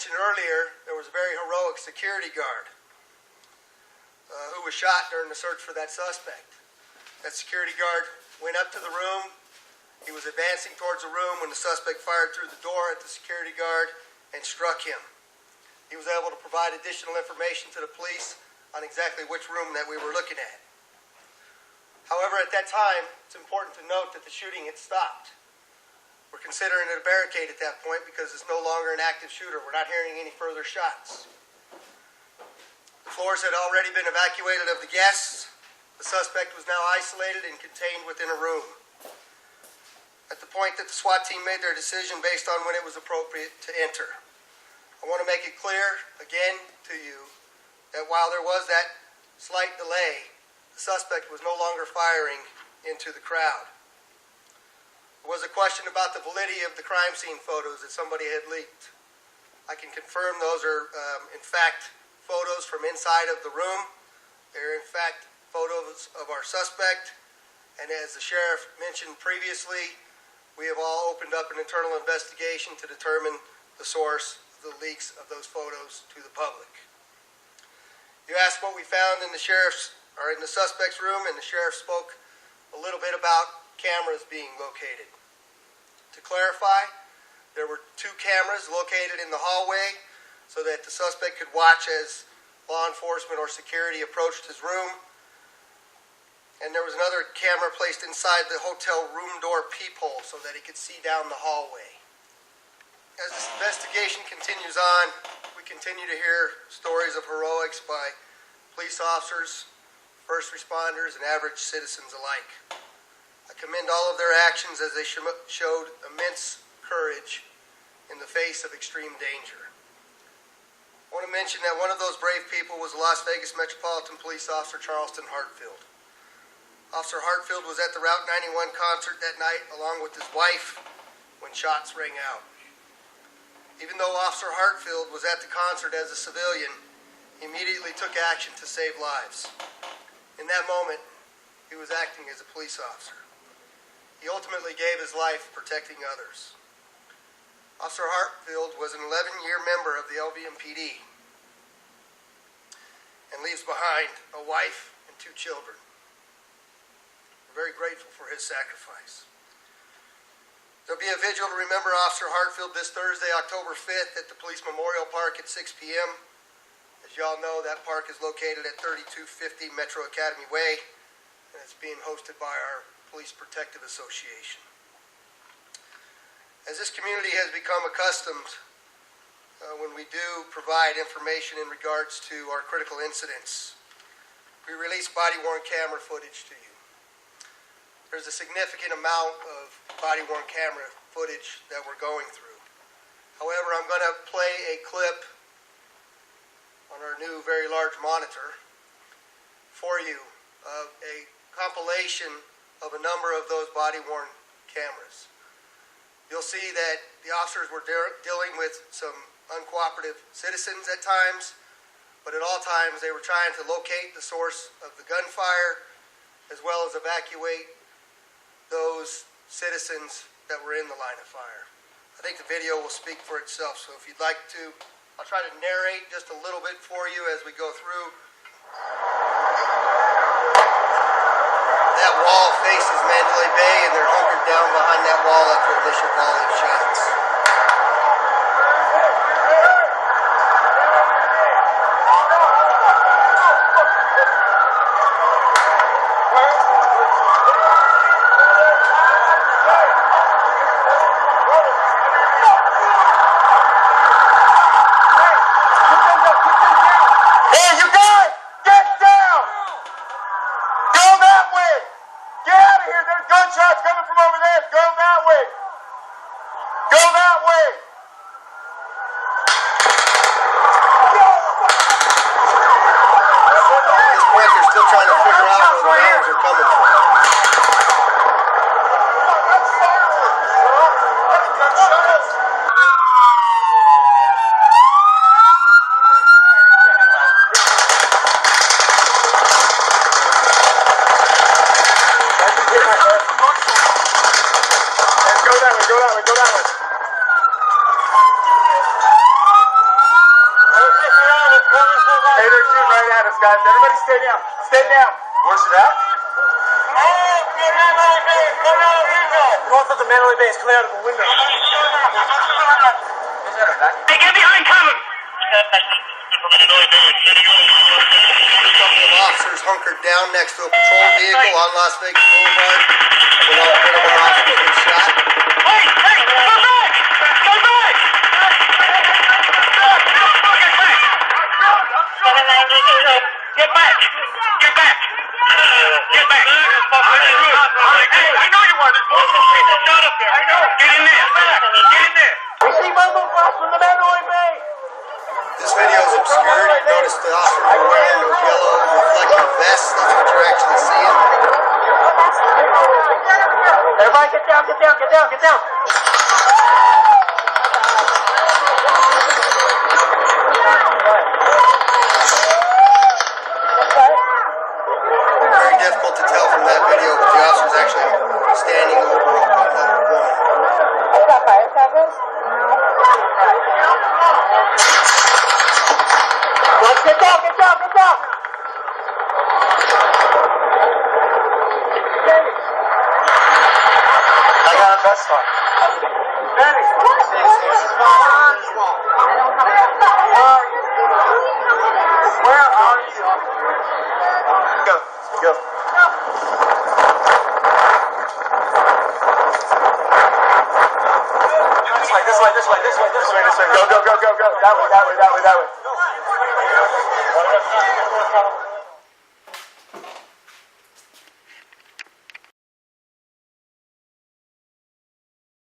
Mentioned earlier, there was a very heroic security guard who was shot during the search for that suspect. That security guard went up to the room. He was advancing towards the room when the suspect fired through the door at the security guard and struck him. He was able to provide additional information to the police on exactly which room that we were looking at. However, at that time, it's important to note that the shooting had stopped. We're considering it a barricade at that point because it's no longer an active shooter. We're not hearing any further shots. The floors had already been evacuated of the guests. The suspect was now isolated and contained within a room. At the point that the SWAT team made their decision based on when it was appropriate to enter. I want to make it clear again to you that while there was that slight delay, the suspect was no longer firing into the crowd. There was a question about the validity of the crime scene photos that somebody had leaked. I can confirm those are, in fact, photos from inside of the room. They're, in fact, photos of our suspect. And as the sheriff mentioned previously, we have all opened up an internal investigation to determine the source of the leaks of those photos to the public. You asked what we found in the suspect's room, and the sheriff spoke a little bit about cameras being located. To clarify, there were 2 cameras located in the hallway so that the suspect could watch as law enforcement or security approached his room. And there was another camera placed inside the hotel room door peephole so that he could see down the hallway. As this investigation continues on, we continue to hear stories of heroics by police officers, first responders, and average citizens alike. I commend all of their actions as they showed immense courage in the face of extreme danger. I want to mention that one of those brave people was Las Vegas Metropolitan Police Officer Charleston Hartfield. Officer Hartfield was at the Route 91 concert that night along with his wife when shots rang out. Even though Officer Hartfield was at the concert as a civilian, he immediately took action to save lives. In that moment, he was acting as a police officer. He ultimately gave his life protecting others. Officer Hartfield was an 11-year member of the LVMPD and leaves behind a wife and 2 children. We're very grateful for his sacrifice. There'll be a vigil to remember Officer Hartfield this Thursday, October 5th at the Police Memorial Park at 6 p.m. As y'all know, that park is located at 3250 Metro Academy Way, and it's being hosted by our Police Protective Association. As this community has become accustomed when we do provide information in regards to our critical incidents, we release body-worn camera footage to you. There's a significant amount of body-worn camera footage that we're going through. However, I'm going to play a clip on our new very large monitor for you of a compilation of a number of those body-worn cameras. You'll see that the officers were dealing with some uncooperative citizens at times, but at all times they were trying to locate the source of the gunfire as well as evacuate those citizens that were in the line of fire. I think the video will speak for itself, so if you'd like to, I'll try to narrate just a little bit for you as we go through. That wall faces Mandalay Bay, and they're hunkered down behind that wall after initial volley of shots. Gunshots coming from over there. Go that way. Go that way. they're shooting right at us, guys. Everybody stay down. Stay down. Where's it at? Going for the Mandalay Bay. It's coming out of the window. Hey, get behind cover! A couple of officers hunkered down next to a patrol vehicle on Las Vegas Boulevard when all three of our officers were shot. Hey, go back! Go back! Get back! Get back! Get back! Hey, I know you are. There's multiple people shot up there. I know. Get in there. Get in there. We see muzzle flash from the Mandalay Bay. This video is obscured. You notice the officers are wearing those yellow reflective vests. That's what you're actually seeing. Everybody get down, get down, get down, get down. Very difficult to tell from that video, but the officer's actually standing over another woman. Let's get down, get down, get down. I got a vest on. Benny. Where are you? Go, go. This way. Go. That way.